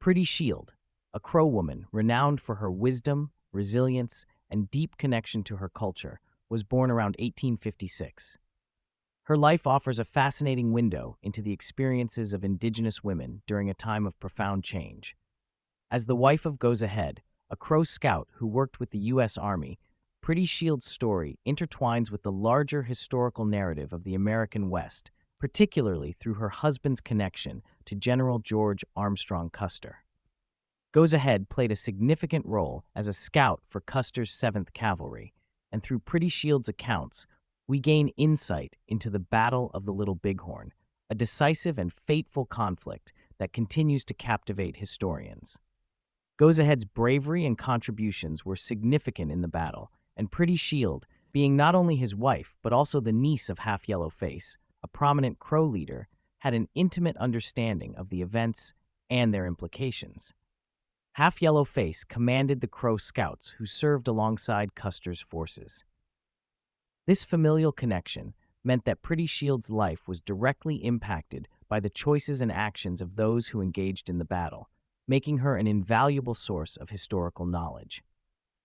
Pretty Shield, a Crow woman renowned for her wisdom, resilience, and deep connection to her culture, was born around 1856. Her life offers a fascinating window into the experiences of Indigenous women during a time of profound change. As the wife of Goes Ahead, a Crow scout who worked with the U.S. Army, Pretty Shield's story intertwines with the larger historical narrative of the American West, particularly through her husband's connection to General George Armstrong Custer. Goes Ahead played a significant role as a scout for Custer's 7th Cavalry, and through Pretty Shield's accounts, we gain insight into the Battle of the Little Bighorn, a decisive and fateful conflict that continues to captivate historians. Goes Ahead's bravery and contributions were significant in the battle, and Pretty Shield, being not only his wife but also the niece of Half Yellow Face, a prominent Crow leader, had an intimate understanding of the events and their implications. Half Yellow Face commanded the Crow scouts who served alongside Custer's forces. This familial connection meant that Pretty Shield's life was directly impacted by the choices and actions of those who engaged in the battle, making her an invaluable source of historical knowledge.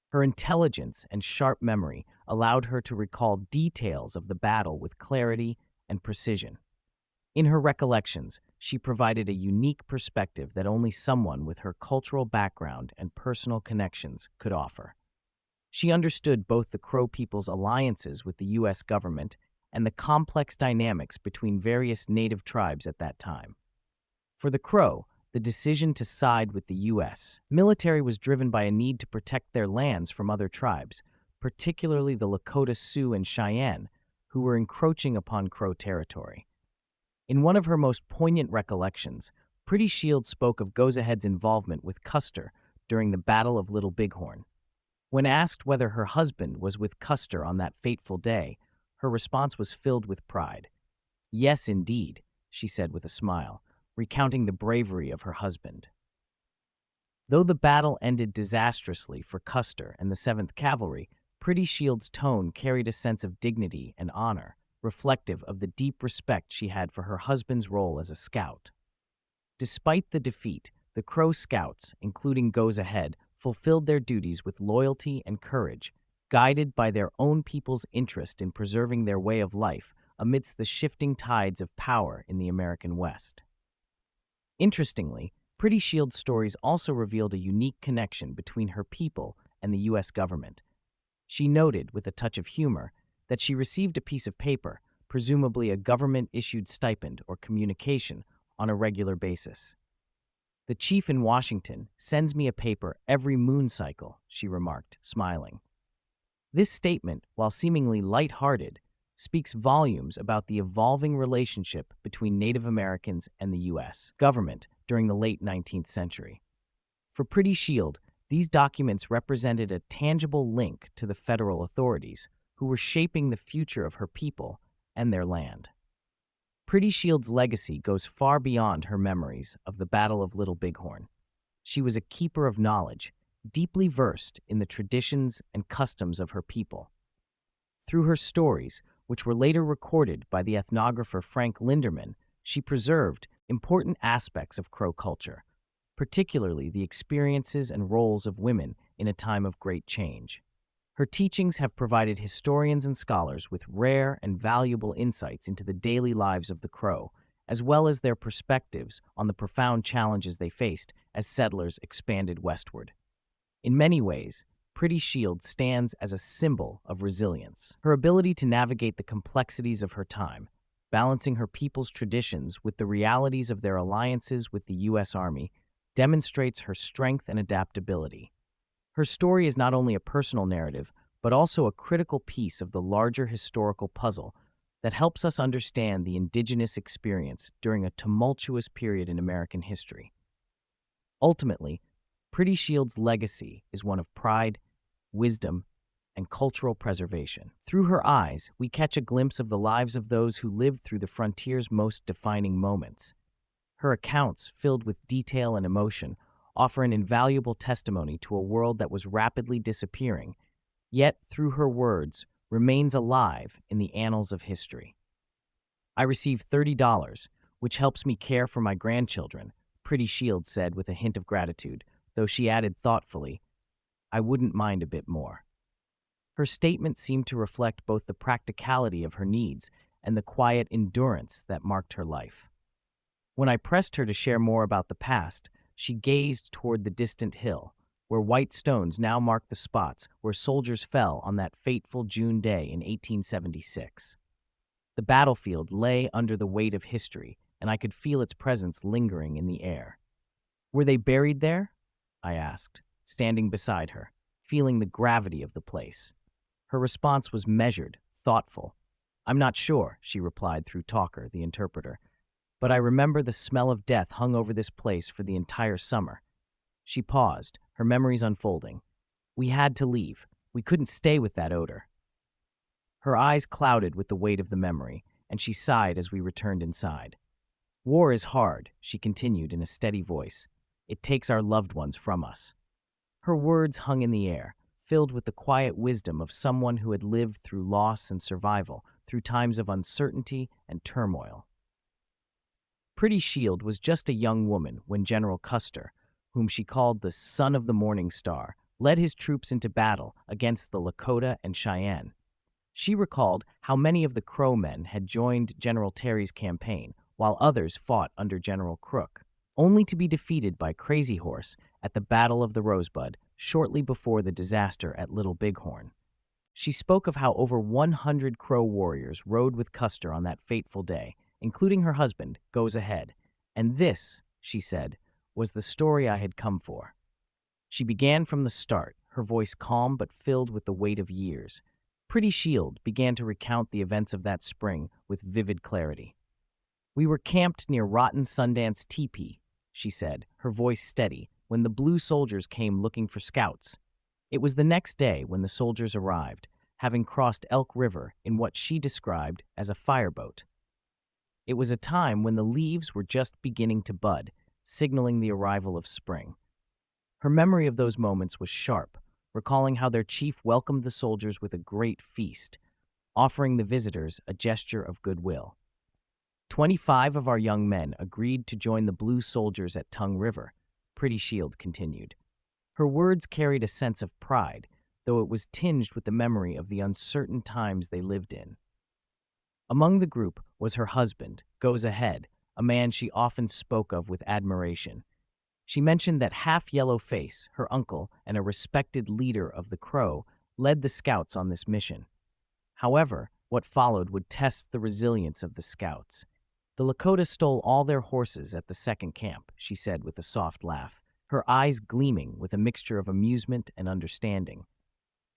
Her intelligence and sharp memory allowed her to recall details of the battle with clarity and precision. In her recollections, she provided a unique perspective that only someone with her cultural background and personal connections could offer. She understood both the Crow people's alliances with the U.S. government and the complex dynamics between various native tribes at that time. For the Crow, the decision to side with the U.S. military was driven by a need to protect their lands from other tribes, particularly the Lakota, Sioux, and Cheyenne, who were encroaching upon Crow territory. In one of her most poignant recollections, Pretty Shield spoke of Goes Ahead's involvement with Custer during the Battle of Little Bighorn. When asked whether her husband was with Custer on that fateful day, her response was filled with pride. "Yes, indeed," she said with a smile, recounting the bravery of her husband. Though the battle ended disastrously for Custer and the 7th Cavalry, Pretty Shield's tone carried a sense of dignity and honor, reflective of the deep respect she had for her husband's role as a scout. Despite the defeat, the Crow scouts, including Goes Ahead, fulfilled their duties with loyalty and courage, guided by their own people's interest in preserving their way of life amidst the shifting tides of power in the American West. Interestingly, Pretty Shield's stories also revealed a unique connection between her people and the U.S. government. She noted, with a touch of humor, that she received a piece of paper, presumably a government-issued stipend or communication, on a regular basis. "The chief in Washington sends me a paper every moon cycle," she remarked, smiling. This statement, while seemingly lighthearted, speaks volumes about the evolving relationship between Native Americans and the U.S. government during the late 19th century. For Pretty Shield, these documents represented a tangible link to the federal authorities, who were shaping the future of her people and their land. Pretty Shield's legacy goes far beyond her memories of the Battle of Little Bighorn. She was a keeper of knowledge, deeply versed in the traditions and customs of her people. Through her stories, which were later recorded by the ethnographer Frank Linderman, she preserved important aspects of Crow culture, particularly the experiences and roles of women in a time of great change. Her teachings have provided historians and scholars with rare and valuable insights into the daily lives of the Crow, as well as their perspectives on the profound challenges they faced as settlers expanded westward. In many ways, Pretty Shield stands as a symbol of resilience. Her ability to navigate the complexities of her time, balancing her people's traditions with the realities of their alliances with the U.S. Army, demonstrates her strength and adaptability. Her story is not only a personal narrative, but also a critical piece of the larger historical puzzle that helps us understand the Indigenous experience during a tumultuous period in American history. Ultimately, Pretty Shield's legacy is one of pride, wisdom, and cultural preservation. Through her eyes, we catch a glimpse of the lives of those who lived through the frontier's most defining moments. Her accounts, filled with detail and emotion, offer an invaluable testimony to a world that was rapidly disappearing, yet through her words remains alive in the annals of history. "I received $30, which helps me care for my grandchildren," Pretty Shield said with a hint of gratitude, though she added thoughtfully, I wouldn't mind a bit more. Her statement seemed to reflect both the practicality of her needs and the quiet endurance that marked her life. When I pressed her to share more about the past, she gazed toward the distant hill, where white stones now marked the spots where soldiers fell on that fateful June day in 1876. The battlefield lay under the weight of history, and I could feel its presence lingering in the air. Were they buried there? I asked, standing beside her, feeling the gravity of the place. Her response was measured, thoughtful. I'm not sure, she replied through Talker, the interpreter, but I remember the smell of death hung over this place for the entire summer. She paused, her memories unfolding. We had to leave. We couldn't stay with that odor. Her eyes clouded with the weight of the memory, and she sighed as we returned inside. War is hard, she continued in a steady voice. It takes our loved ones from us. Her words hung in the air, filled with the quiet wisdom of someone who had lived through loss and survival, through times of uncertainty and turmoil. Pretty Shield was just a young woman when General Custer, whom she called the Son of the Morning Star, led his troops into battle against the Lakota and Cheyenne. She recalled how many of the Crow men had joined General Terry's campaign, while others fought under General Crook, only to be defeated by Crazy Horse at the Battle of the Rosebud shortly before the disaster at Little Bighorn. She spoke of how over 100 Crow warriors rode with Custer on that fateful day, including her husband, Goes Ahead. And this, she said, was the story I had come for. She began from the start, her voice calm but filled with the weight of years. Pretty Shield began to recount the events of that spring with vivid clarity. We were camped near Rotten Sundance Teepee, she said, her voice steady, when the blue soldiers came looking for scouts. It was the next day when the soldiers arrived, having crossed Elk River in what she described as a fireboat. It was a time when the leaves were just beginning to bud, signaling the arrival of spring. Her memory of those moments was sharp, recalling how their chief welcomed the soldiers with a great feast, offering the visitors a gesture of goodwill. 25 of our young men agreed to join the Blue Soldiers at Tongue River, Pretty Shield continued. Her words carried a sense of pride, though it was tinged with the memory of the uncertain times they lived in. Among the group was her husband, Goes Ahead, a man she often spoke of with admiration. She mentioned that Half Yellow Face, her uncle and a respected leader of the Crow, led the scouts on this mission. However, what followed would test the resilience of the scouts. The Lakota stole all their horses at the second camp, she said with a soft laugh, her eyes gleaming with a mixture of amusement and understanding.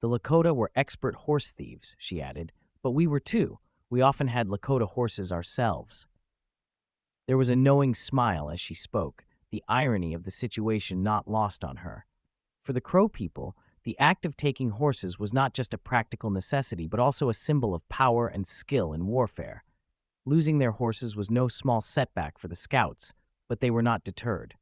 The Lakota were expert horse thieves, she added, but we were too. We often had Lakota horses ourselves. There was a knowing smile as she spoke, the irony of the situation not lost on her. For the Crow people, the act of taking horses was not just a practical necessity, but also a symbol of power and skill in warfare. Losing their horses was no small setback for the scouts, but they were not deterred.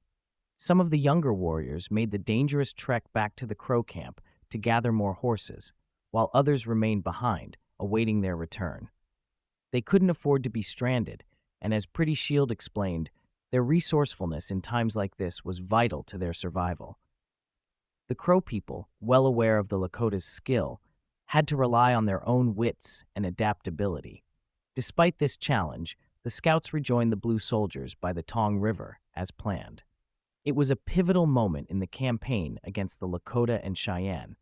Some of the younger warriors made the dangerous trek back to the Crow camp to gather more horses, while others remained behind, awaiting their return. They couldn't afford to be stranded, and as Pretty Shield explained, their resourcefulness in times like this was vital to their survival. The Crow people, well aware of the Lakota's skill, had to rely on their own wits and adaptability. Despite this challenge, the scouts rejoined the Blue Soldiers by the Tongue River, as planned. It was a pivotal moment in the campaign against the Lakota and Cheyenne,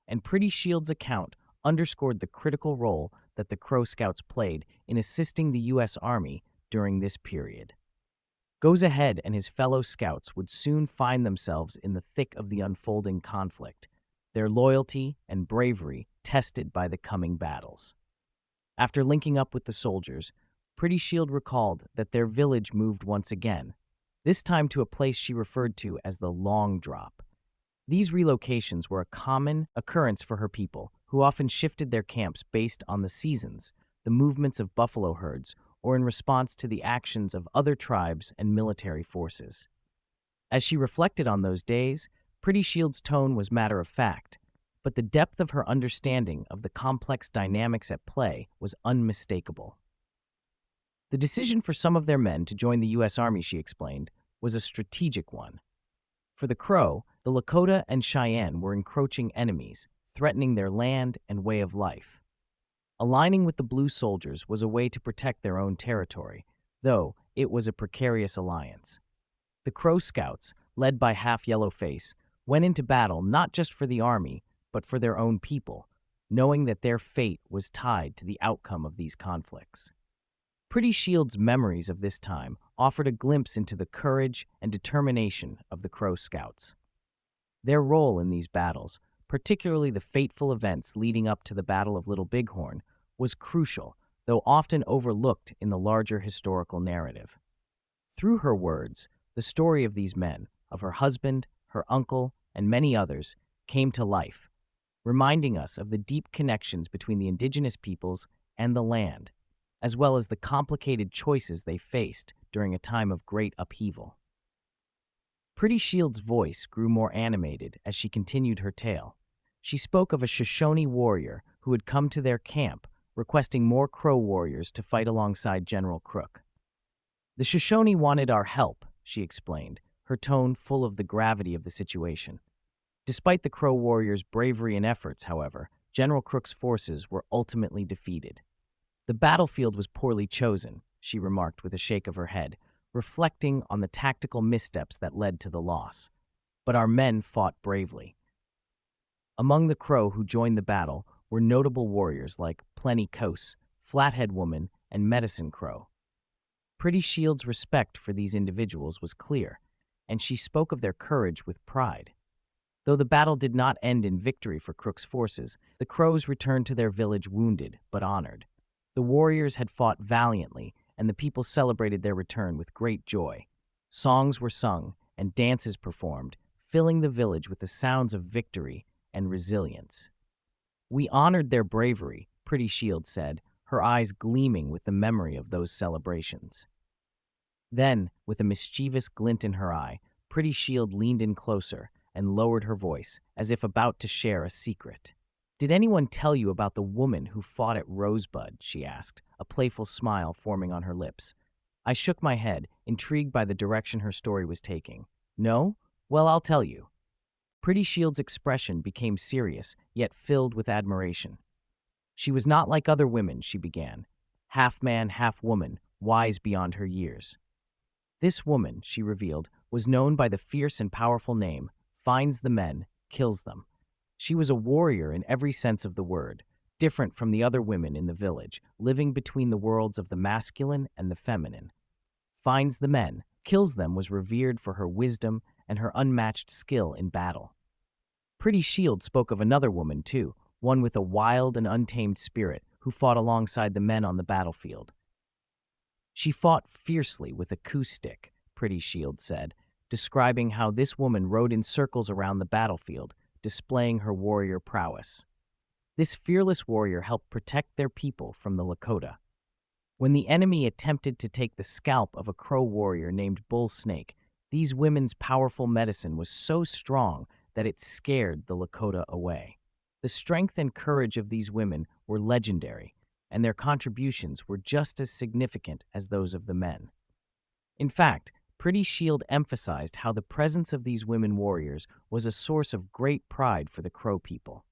and Pretty Shield's account underscored the critical role that the Crow Scouts played in assisting the U.S. Army during this period. Goes Ahead and his fellow scouts would soon find themselves in the thick of the unfolding conflict, their loyalty and bravery tested by the coming battles. After linking up with the soldiers, Pretty Shield recalled that their village moved once again, this time to a place she referred to as the Long Drop. These relocations were a common occurrence for her people, who often shifted their camps based on the seasons, the movements of buffalo herds, or in response to the actions of other tribes and military forces. As she reflected on those days, Pretty Shield's tone was matter of fact, but the depth of her understanding of the complex dynamics at play was unmistakable. The decision for some of their men to join the U.S. Army, she explained, was a strategic one. For the Crow, the Lakota and Cheyenne were encroaching enemies, threatening their land and way of life. Aligning with the Blue Soldiers was a way to protect their own territory, though it was a precarious alliance. The Crow Scouts, led by Half Yellowface, went into battle not just for the army, but for their own people, knowing that their fate was tied to the outcome of these conflicts. Pretty Shield's memories of this time offered a glimpse into the courage and determination of the Crow Scouts. Their role in these battles, particularly the fateful events leading up to the Battle of Little Bighorn, was crucial, though often overlooked in the larger historical narrative. Through her words, the story of these men, of her husband, her uncle, and many others, came to life, reminding us of the deep connections between the indigenous peoples and the land, as well as the complicated choices they faced during a time of great upheaval. Pretty Shield's voice grew more animated as she continued her tale. She spoke of a Shoshone warrior who had come to their camp, requesting more Crow warriors to fight alongside General Crook. "The Shoshone wanted our help," she explained, her tone full of the gravity of the situation. Despite the Crow warriors' bravery and efforts, however, General Crook's forces were ultimately defeated. "The battlefield was poorly chosen," she remarked with a shake of her head, reflecting on the tactical missteps that led to the loss. "But our men fought bravely." Among the Crow who joined the battle were notable warriors like Plenty Cose, Flathead Woman, and Medicine Crow. Pretty Shield's respect for these individuals was clear, and she spoke of their courage with pride. Though the battle did not end in victory for Crook's forces, the Crows returned to their village wounded but honored. The warriors had fought valiantly, and the people celebrated their return with great joy. Songs were sung and dances performed, filling the village with the sounds of victory and resilience. "We honored their bravery," Pretty Shield said, her eyes gleaming with the memory of those celebrations. Then, with a mischievous glint in her eye, Pretty Shield leaned in closer and lowered her voice, as if about to share a secret. "Did anyone tell you about the woman who fought at Rosebud?" she asked, a playful smile forming on her lips. I shook my head, intrigued by the direction her story was taking. "No? Well, I'll tell you." Pretty Shield's expression became serious, yet filled with admiration. "She was not like other women," she began. "Half man, half woman, wise beyond her years. This woman," she revealed, "was known by the fierce and powerful name, finds the men, kills them. She was a warrior in every sense of the word, different from the other women in the village, living between the worlds of the masculine and the feminine. Finds the men, kills them was revered for her wisdom and her unmatched skill in battle." Pretty Shield spoke of another woman, too, one with a wild and untamed spirit who fought alongside the men on the battlefield. "She fought fiercely with a coup stick," Pretty Shield said, describing how this woman rode in circles around the battlefield, displaying her warrior prowess. This fearless warrior helped protect their people from the Lakota. When the enemy attempted to take the scalp of a Crow warrior named Bull Snake, these women's powerful medicine was so strong that it scared the Lakota away. The strength and courage of these women were legendary, and their contributions were just as significant as those of the men. In fact, Pretty Shield emphasized how the presence of these women warriors was a source of great pride for the Crow people.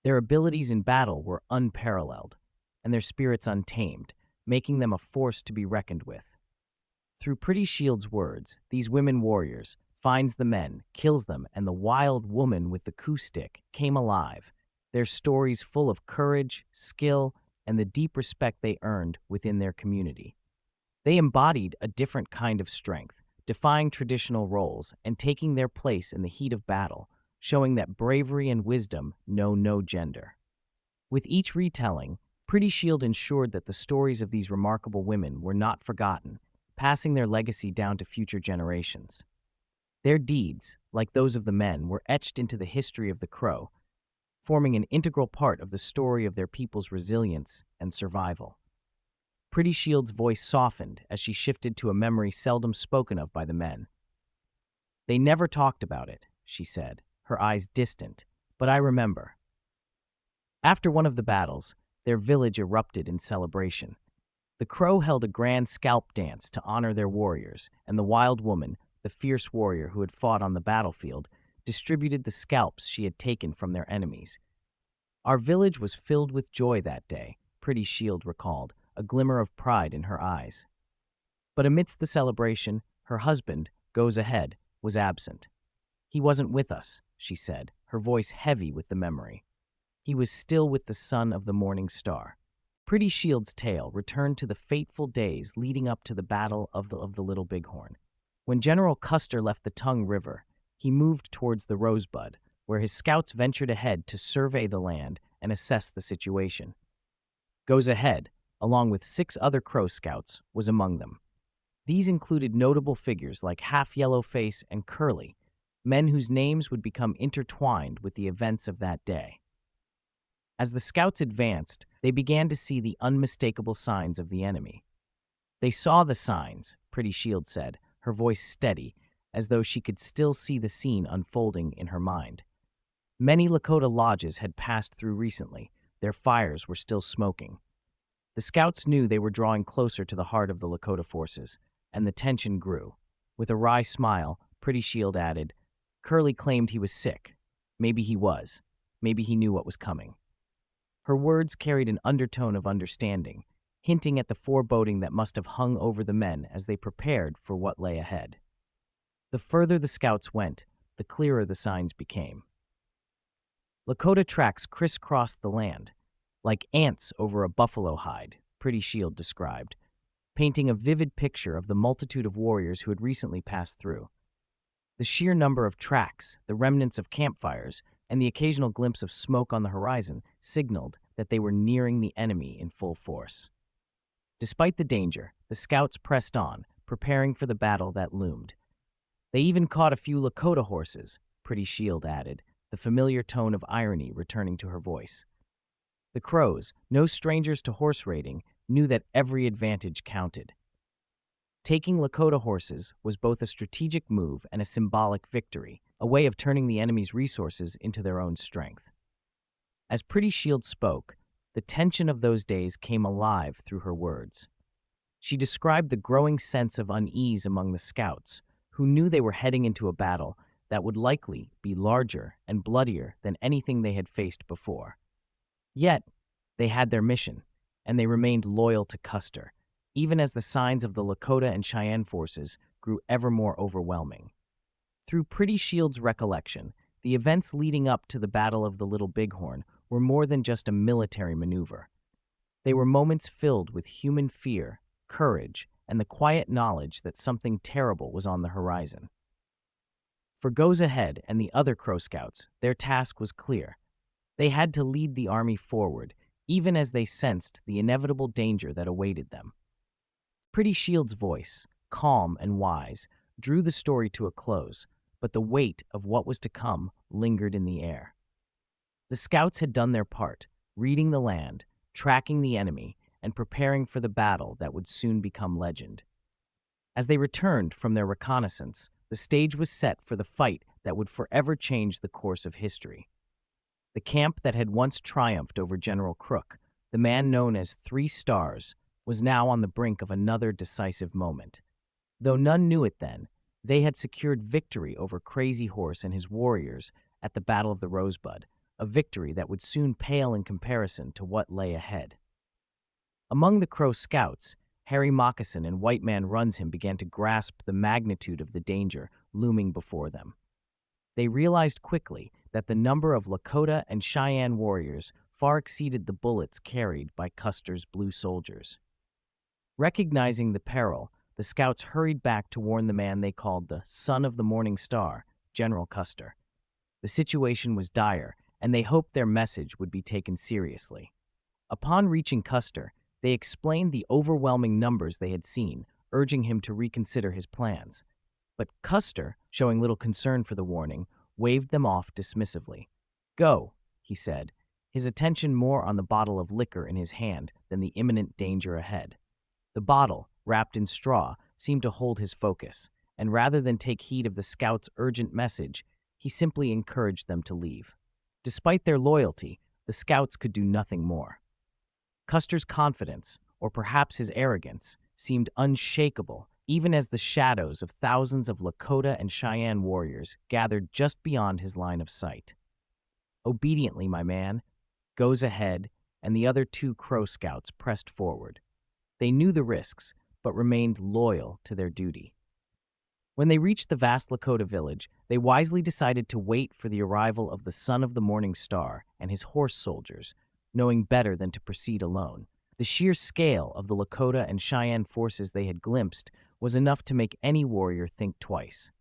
Their abilities in battle were unparalleled, and their spirits untamed, making them a force to be reckoned with. Through Pretty Shield's words, these women warriors, finds the men, kills them, and the wild woman with the coup stick came alive, their stories full of courage, skill, and the deep respect they earned within their community. They embodied a different kind of strength, defying traditional roles and taking their place in the heat of battle, showing that bravery and wisdom know no gender. With each retelling, Pretty Shield ensured that the stories of these remarkable women were not forgotten, passing their legacy down to future generations. Their deeds, like those of the men, were etched into the history of the Crow, forming an integral part of the story of their people's resilience and survival. Pretty Shield's voice softened as she shifted to a memory seldom spoken of by the men. "They never talked about it," she said, her eyes distant, "but I remember." After one of the battles, their village erupted in celebration. The Crow held a grand scalp dance to honor their warriors, and the wild woman, the fierce warrior who had fought on the battlefield, distributed the scalps she had taken from their enemies. Our village was filled with joy that day, Pretty Shield recalled, a glimmer of pride in her eyes. But amidst the celebration, her husband, Goes Ahead, was absent. He wasn't with us, she said, her voice heavy with the memory. He was still with the son of the morning star. Pretty Shield's tale returned to the fateful days leading up to the Battle of the Little Bighorn. When General Custer left the Tongue River, he moved towards the Rosebud, where his scouts ventured ahead to survey the land and assess the situation. Goes Ahead, along with 6 other Crow scouts, was among them. These included notable figures like Half Yellowface and Curly, men whose names would become intertwined with the events of that day. As the scouts advanced, they began to see the unmistakable signs of the enemy. They saw the signs, Pretty Shield said, her voice steady, as though she could still see the scene unfolding in her mind. Many Lakota lodges had passed through recently. Their fires were still smoking. The scouts knew they were drawing closer to the heart of the Lakota forces, and the tension grew. With a wry smile, Pretty Shield added, Curly claimed he was sick. Maybe he was. Maybe he knew what was coming. Her words carried an undertone of understanding, hinting at the foreboding that must have hung over the men as they prepared for what lay ahead. The further the scouts went, the clearer the signs became. Lakota tracks crisscrossed the land, like ants over a buffalo hide, Pretty Shield described, painting a vivid picture of the multitude of warriors who had recently passed through. The sheer number of tracks, the remnants of campfires, and the occasional glimpse of smoke on the horizon signaled that they were nearing the enemy in full force. Despite the danger, the scouts pressed on, preparing for the battle that loomed. They even caught a few Lakota horses, Pretty Shield added, the familiar tone of irony returning to her voice. The Crows, no strangers to horse raiding, knew that every advantage counted. Taking Lakota horses was both a strategic move and a symbolic victory, a way of turning the enemy's resources into their own strength. As Pretty Shield spoke, the tension of those days came alive through her words. She described the growing sense of unease among the scouts, who knew they were heading into a battle that would likely be larger and bloodier than anything they had faced before. Yet, they had their mission, and they remained loyal to Custer, even as the signs of the Lakota and Cheyenne forces grew ever more overwhelming. Through Pretty Shield's recollection, the events leading up to the Battle of the Little Bighorn were more than just a military maneuver. They were moments filled with human fear, courage, and the quiet knowledge that something terrible was on the horizon. For Goes Ahead and the other Crow Scouts, their task was clear. They had to lead the army forward, even as they sensed the inevitable danger that awaited them. Pretty Shield's voice, calm and wise, drew the story to a close, but the weight of what was to come lingered in the air. The scouts had done their part, reading the land, tracking the enemy, and preparing for the battle that would soon become legend. As they returned from their reconnaissance, the stage was set for the fight that would forever change the course of history. The camp that had once triumphed over General Crook, the man known as 3 Stars, was now on the brink of another decisive moment. Though none knew it then, they had secured victory over Crazy Horse and his warriors at the Battle of the Rosebud, a victory that would soon pale in comparison to what lay ahead. Among the Crow scouts, Harry Moccasin and White Man Runs Him began to grasp the magnitude of the danger looming before them. They realized quickly that the number of Lakota and Cheyenne warriors far exceeded the bullets carried by Custer's blue soldiers. Recognizing the peril, the scouts hurried back to warn the man they called the Son of the Morning Star, General Custer. The situation was dire, and they hoped their message would be taken seriously. Upon reaching Custer, they explained the overwhelming numbers they had seen, urging him to reconsider his plans. But Custer, showing little concern for the warning, waved them off dismissively. "Go," he said, his attention more on the bottle of liquor in his hand than the imminent danger ahead. The bottle, wrapped in straw, seemed to hold his focus, and rather than take heed of the scouts' urgent message, he simply encouraged them to leave. Despite their loyalty, the scouts could do nothing more. Custer's confidence, or perhaps his arrogance, seemed unshakable even as the shadows of thousands of Lakota and Cheyenne warriors gathered just beyond his line of sight. Obediently, my man, goes ahead, and the other two Crow scouts pressed forward. They knew the risks, but remained loyal to their duty. When they reached the vast Lakota village, they wisely decided to wait for the arrival of the son of the morning star and his horse soldiers, knowing better than to proceed alone. The sheer scale of the Lakota and Cheyenne forces they had glimpsed was enough to make any warrior think twice.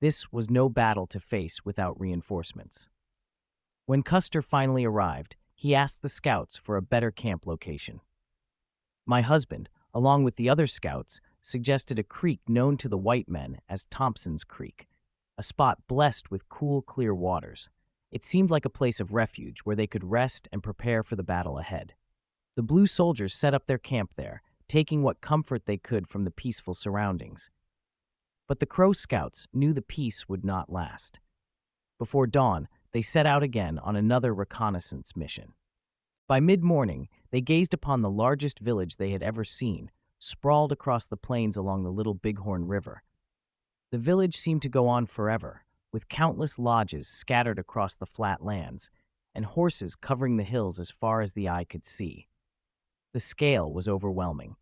This was no battle to face without reinforcements. When Custer finally arrived, he asked the scouts for a better camp location. My husband, along with the other scouts, suggested a creek known to the white men as Thompson's Creek, a spot blessed with cool, clear waters. It seemed like a place of refuge where they could rest and prepare for the battle ahead. The Blue soldiers set up their camp there, taking what comfort they could from the peaceful surroundings. But the Crow scouts knew the peace would not last. Before dawn, they set out again on another reconnaissance mission. By mid-morning, they gazed upon the largest village they had ever seen, sprawled across the plains along the little Bighorn River. The village seemed to go on forever, with countless lodges scattered across the flat lands, and horses covering the hills as far as the eye could see. The scale was overwhelming.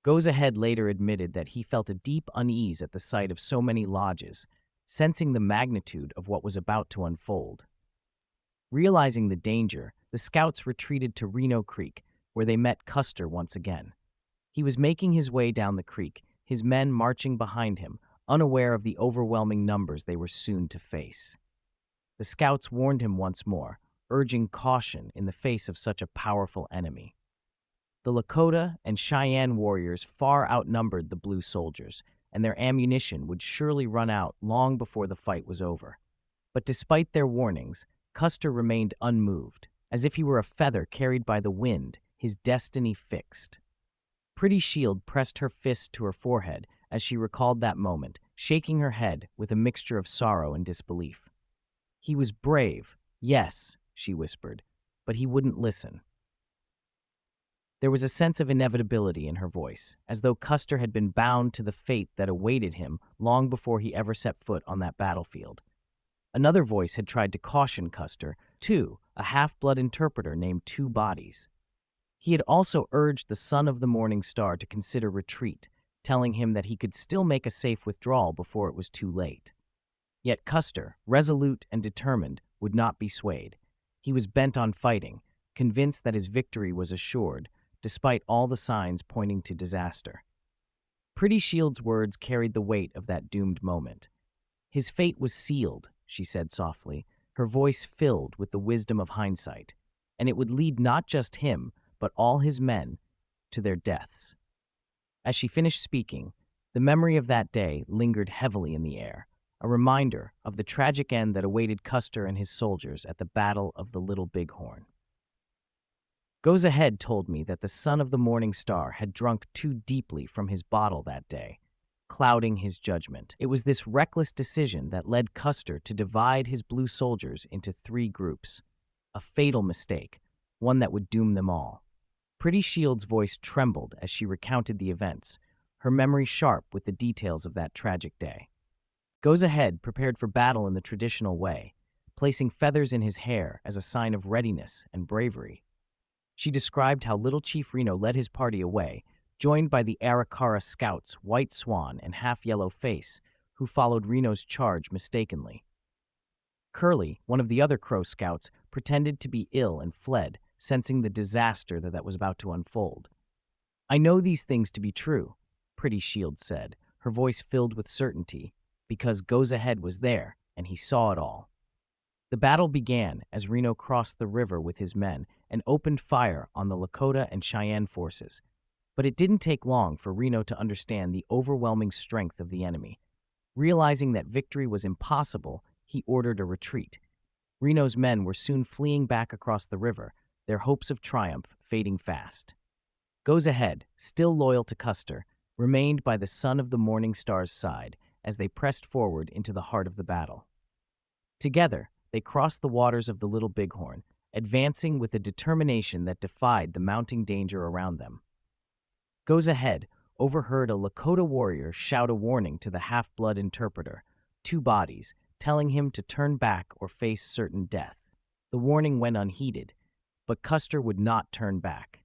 Goes Ahead later admitted that he felt a deep unease at the sight of so many lodges, sensing the magnitude of what was about to unfold. Realizing the danger, the scouts retreated to Reno Creek, where they met Custer once again. He was making his way down the creek, his men marching behind him, unaware of the overwhelming numbers they were soon to face. The scouts warned him once more, urging caution in the face of such a powerful enemy. The Lakota and Cheyenne warriors far outnumbered the Blue soldiers, and their ammunition would surely run out long before the fight was over. But despite their warnings, Custer remained unmoved, as if he were a feather carried by the wind, his destiny fixed. Pretty Shield pressed her fist to her forehead as she recalled that moment, shaking her head with a mixture of sorrow and disbelief. He was brave, yes, she whispered, but he wouldn't listen. There was a sense of inevitability in her voice, as though Custer had been bound to the fate that awaited him long before he ever set foot on that battlefield. Another voice had tried to caution Custer, too, a half-blood interpreter named Two Bodies. He had also urged the son of the morning star to consider retreat, telling him that he could still make a safe withdrawal before it was too late. Yet Custer, resolute and determined, would not be swayed. He was bent on fighting, convinced that his victory was assured, despite all the signs pointing to disaster. Pretty Shield's words carried the weight of that doomed moment. His fate was sealed, she said softly, her voice filled with the wisdom of hindsight, and it would lead not just him, but all his men, to their deaths. As she finished speaking, the memory of that day lingered heavily in the air, a reminder of the tragic end that awaited Custer and his soldiers at the Battle of the Little Bighorn. Goes Ahead told me that the son of the morning star had drunk too deeply from his bottle that day, clouding his judgment. It was this reckless decision that led Custer to divide his Blue soldiers into 3 groups, a fatal mistake, one that would doom them all. Pretty Shield's voice trembled as she recounted the events, her memory sharp with the details of that tragic day. Goes Ahead prepared for battle in the traditional way, placing feathers in his hair as a sign of readiness and bravery. She described how Little Chief Reno led his party away, joined by the Arikara scouts White Swan and Half Yellow Face, who followed Reno's charge mistakenly. Curly, one of the other Crow scouts, pretended to be ill and fled, sensing the disaster that was about to unfold. "I know these things to be true," Pretty Shield said, her voice filled with certainty, because Goes Ahead was there, and he saw it all. The battle began as Reno crossed the river with his men and opened fire on the Lakota and Cheyenne forces. But it didn't take long for Reno to understand the overwhelming strength of the enemy. Realizing that victory was impossible, he ordered a retreat. Reno's men were soon fleeing back across the river, their hopes of triumph fading fast. Goes Ahead, still loyal to Custer, remained by the son of the morning star's side as they pressed forward into the heart of the battle. Together, they crossed the waters of the Little Bighorn, advancing with a determination that defied the mounting danger around them. Goes Ahead, overheard a Lakota warrior shout a warning to the half-blood interpreter, two bodies, telling him to turn back or face certain death. The warning went unheeded, but Custer would not turn back.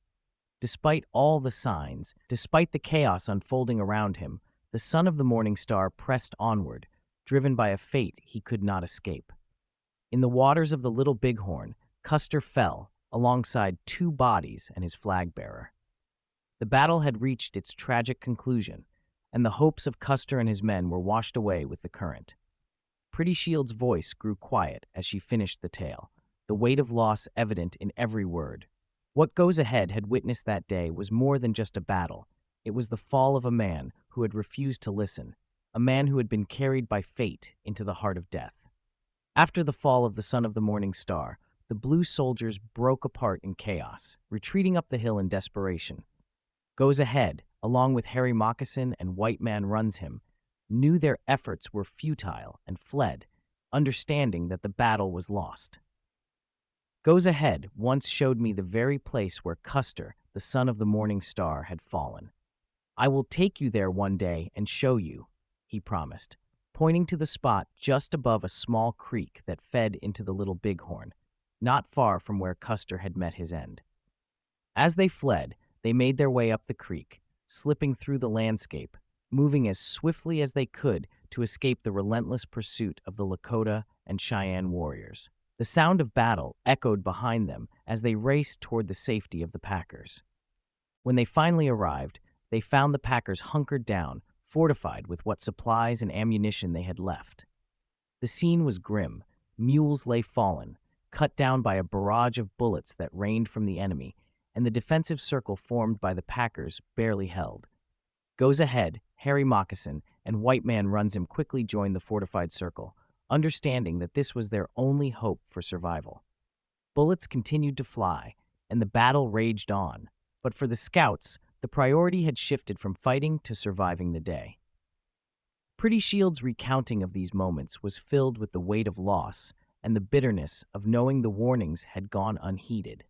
Despite all the signs, despite the chaos unfolding around him, the son of the morning star pressed onward, driven by a fate he could not escape. In the waters of the Little Bighorn, Custer fell, alongside two bodies and his flag-bearer. The battle had reached its tragic conclusion, and the hopes of Custer and his men were washed away with the current. Pretty Shield's voice grew quiet as she finished the tale, the weight of loss evident in every word. What Goes Ahead had witnessed that day was more than just a battle. It was the fall of a man who had refused to listen, a man who had been carried by fate into the heart of death. After the fall of the son of the morning star, the blue soldiers broke apart in chaos, retreating up the hill in desperation. Goes Ahead, along with Harry Moccasin and White Man Runs Him, knew their efforts were futile and fled, understanding that the battle was lost. Goes Ahead once showed me the very place where Custer, the son of the morning star, had fallen. I will take you there one day and show you, he promised, pointing to the spot just above a small creek that fed into the Little Bighorn, not far from where Custer had met his end. As they fled, they made their way up the creek, slipping through the landscape, moving as swiftly as they could to escape the relentless pursuit of the Lakota and Cheyenne warriors. The sound of battle echoed behind them as they raced toward the safety of the packers. When they finally arrived, they found the packers hunkered down, fortified with what supplies and ammunition they had left. The scene was grim. Mules lay fallen, cut down by a barrage of bullets that rained from the enemy, and the defensive circle formed by the packers barely held. Goes Ahead, Harry Moccasin, and White Man Runs Him quickly joined the fortified circle, understanding that this was their only hope for survival. Bullets continued to fly, and the battle raged on, but for the scouts, the priority had shifted from fighting to surviving the day. Pretty Shield's recounting of these moments was filled with the weight of loss and the bitterness of knowing the warnings had gone unheeded.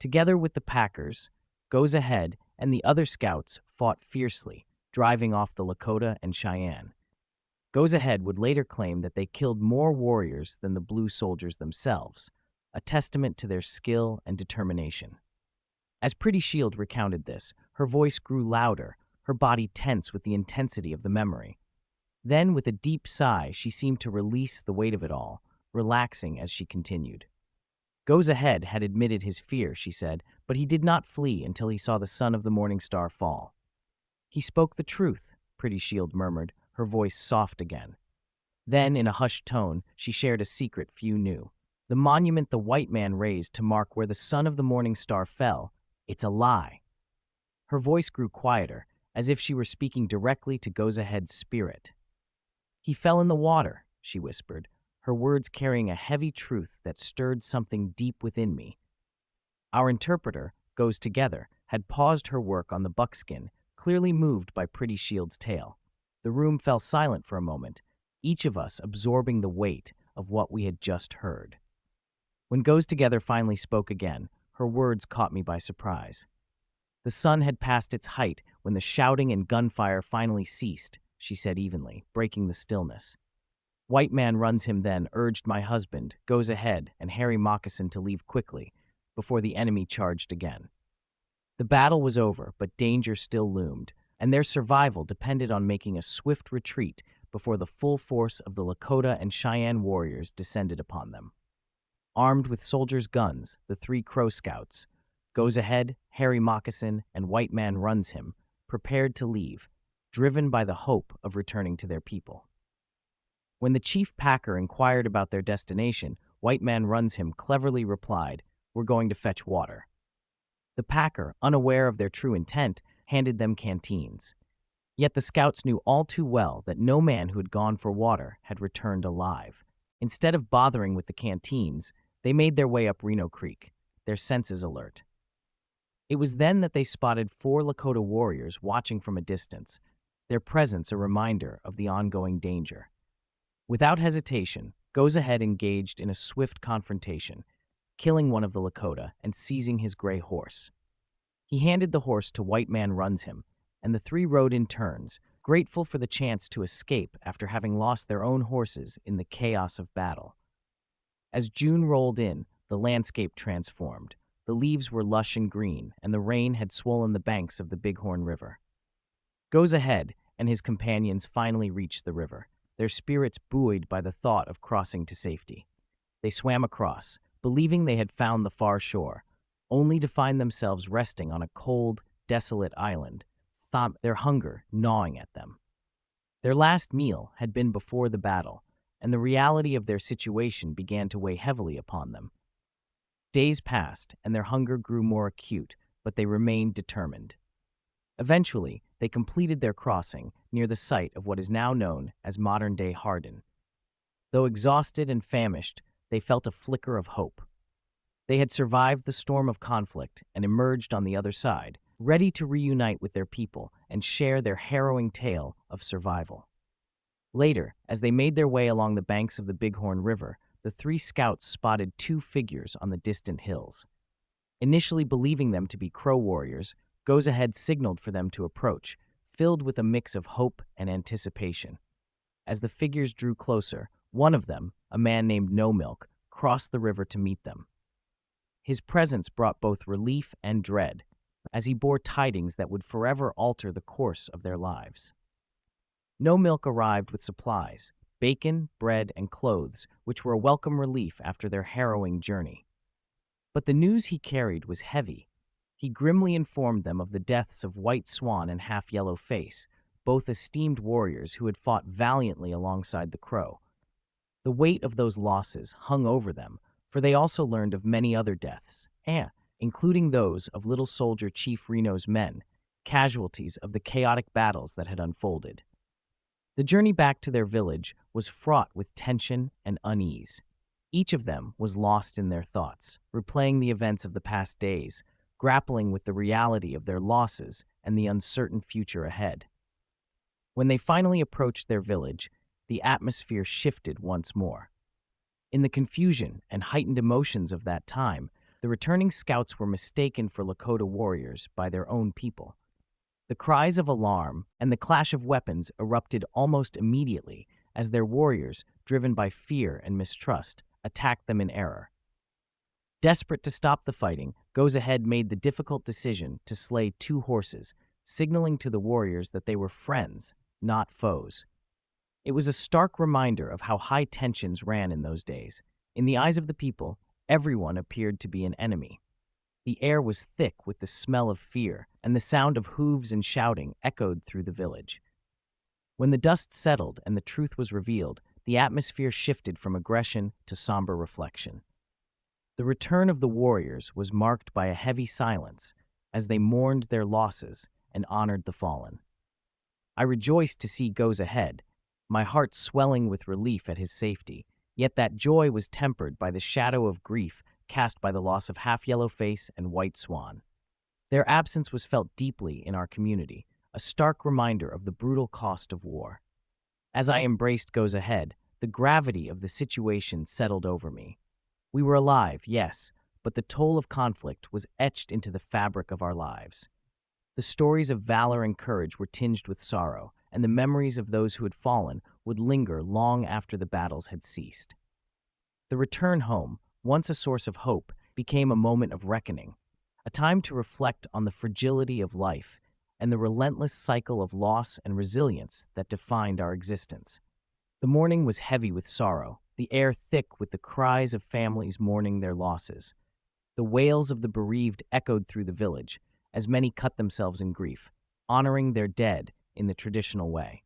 Together with the packers, Goes Ahead and the other scouts fought fiercely, driving off the Lakota and Cheyenne. Goes Ahead would later claim that they killed more warriors than the blue soldiers themselves, a testament to their skill and determination. As Pretty Shield recounted this, her voice grew louder, her body tense with the intensity of the memory. Then, with a deep sigh, she seemed to release the weight of it all, relaxing as she continued. Goes Ahead had admitted his fear, she said, but he did not flee until he saw the son of the morning star fall. He spoke the truth, Pretty Shield murmured, her voice soft again. Then, in a hushed tone, she shared a secret few knew. The monument the white man raised to mark where the son of the morning star fell, it's a lie. Her voice grew quieter, as if she were speaking directly to Goes Ahead's spirit. He fell in the water, she whispered, her words carrying a heavy truth that stirred something deep within me. Our interpreter, Goes Together, had paused her work on the buckskin, clearly moved by Pretty Shield's tale. The room fell silent for a moment, each of us absorbing the weight of what we had just heard. When Goes Together finally spoke again, her words caught me by surprise. The sun had passed its height when the shouting and gunfire finally ceased, she said evenly, breaking the stillness. White Man Runs Him then urged my husband, Goes Ahead, and Harry Moccasin to leave quickly, before the enemy charged again. The battle was over, but danger still loomed, and their survival depended on making a swift retreat before the full force of the Lakota and Cheyenne warriors descended upon them. Armed with soldiers' guns, the three Crow Scouts, Goes Ahead, Harry Moccasin, and White Man Runs Him, prepared to leave, driven by the hope of returning to their people. When the chief packer inquired about their destination, White Man Runs Him cleverly replied, "We're going to fetch water." The packer, unaware of their true intent, handed them canteens. Yet the scouts knew all too well that no man who had gone for water had returned alive. Instead of bothering with the canteens, they made their way up Reno Creek, their senses alert. It was then that they spotted 4 Lakota warriors watching from a distance, their presence a reminder of the ongoing danger. Without hesitation, Goes Ahead engaged in a swift confrontation, killing one of the Lakota and seizing his gray horse. He handed the horse to White Man Runs Him, and the three rode in turns, grateful for the chance to escape after having lost their own horses in the chaos of battle. As June rolled in, the landscape transformed. The leaves were lush and green, and the rain had swollen the banks of the Bighorn River. Goes Ahead and his companions finally reached the river, their spirits buoyed by the thought of crossing to safety. They swam across, believing they had found the far shore, only to find themselves resting on a cold, desolate island, their hunger gnawing at them. Their last meal had been before the battle, and the reality of their situation began to weigh heavily upon them. Days passed, and their hunger grew more acute, but they remained determined. Eventually, they completed their crossing near the site of what is now known as modern-day Hardin. Though exhausted and famished, they felt a flicker of hope. They had survived the storm of conflict and emerged on the other side, ready to reunite with their people and share their harrowing tale of survival. Later, as they made their way along the banks of the Bighorn River, the three scouts spotted two figures on the distant hills. Initially believing them to be Crow warriors, Goes Ahead signaled for them to approach, filled with a mix of hope and anticipation. As the figures drew closer, one of them, a man named No Milk, crossed the river to meet them. His presence brought both relief and dread, as he bore tidings that would forever alter the course of their lives. No Milk arrived with supplies, bacon, bread, and clothes, which were a welcome relief after their harrowing journey. But the news he carried was heavy. He grimly informed them of the deaths of White Swan and Half Yellow Face, both esteemed warriors who had fought valiantly alongside the Crow. The weight of those losses hung over them, for they also learned of many other deaths, including those of Little Soldier Chief Reno's men, casualties of the chaotic battles that had unfolded. The journey back to their village was fraught with tension and unease. Each of them was lost in their thoughts, replaying the events of the past days, grappling with the reality of their losses and the uncertain future ahead. When they finally approached their village, the atmosphere shifted once more. In the confusion and heightened emotions of that time, the returning scouts were mistaken for Lakota warriors by their own people. The cries of alarm and the clash of weapons erupted almost immediately as their warriors, driven by fear and mistrust, attacked them in error. Desperate to stop the fighting, Goes Ahead made the difficult decision to slay two horses, signaling to the warriors that they were friends, not foes. It was a stark reminder of how high tensions ran in those days. In the eyes of the people, everyone appeared to be an enemy. The air was thick with the smell of fear, and the sound of hooves and shouting echoed through the village. When the dust settled and the truth was revealed, the atmosphere shifted from aggression to somber reflection. The return of the warriors was marked by a heavy silence as they mourned their losses and honored the fallen. I rejoiced to see Goes Ahead, my heart swelling with relief at his safety, yet that joy was tempered by the shadow of grief cast by the loss of Half Yellow Face and White Swan. Their absence was felt deeply in our community, a stark reminder of the brutal cost of war. As I embraced Goes Ahead, the gravity of the situation settled over me. We were alive, yes, but the toll of conflict was etched into the fabric of our lives. The stories of valor and courage were tinged with sorrow, and the memories of those who had fallen would linger long after the battles had ceased. The return home, once a source of hope, became a moment of reckoning, a time to reflect on the fragility of life and the relentless cycle of loss and resilience that defined our existence. The morning was heavy with sorrow, the air thick with the cries of families mourning their losses. The wails of the bereaved echoed through the village, as many cut themselves in grief, honoring their dead in the traditional way.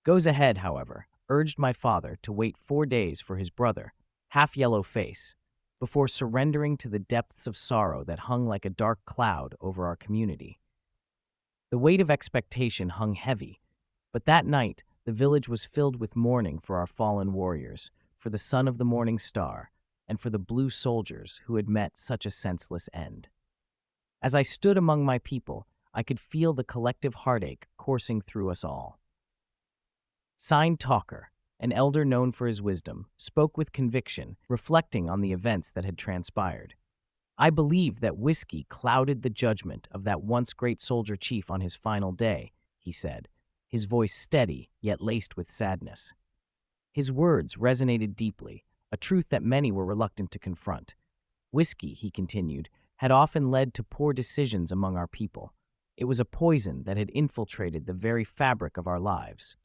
Goes Ahead, however, urged my father to wait 4 days for his brother, Half Yellow Face, before surrendering to the depths of sorrow that hung like a dark cloud over our community. The weight of expectation hung heavy, but that night the village was filled with mourning for our fallen warriors, for the son of the morning star, and for the blue soldiers who had met such a senseless end. As I stood among my people, I could feel the collective heartache coursing through us all. Sign Talker, an elder known for his wisdom, spoke with conviction, reflecting on the events that had transpired. I believe that whiskey clouded the judgment of that once great soldier chief on his final day, he said, his voice steady yet laced with sadness. His words resonated deeply, a truth that many were reluctant to confront. Whiskey, he continued, had often led to poor decisions among our people. It was a poison that had infiltrated the very fabric of our lives.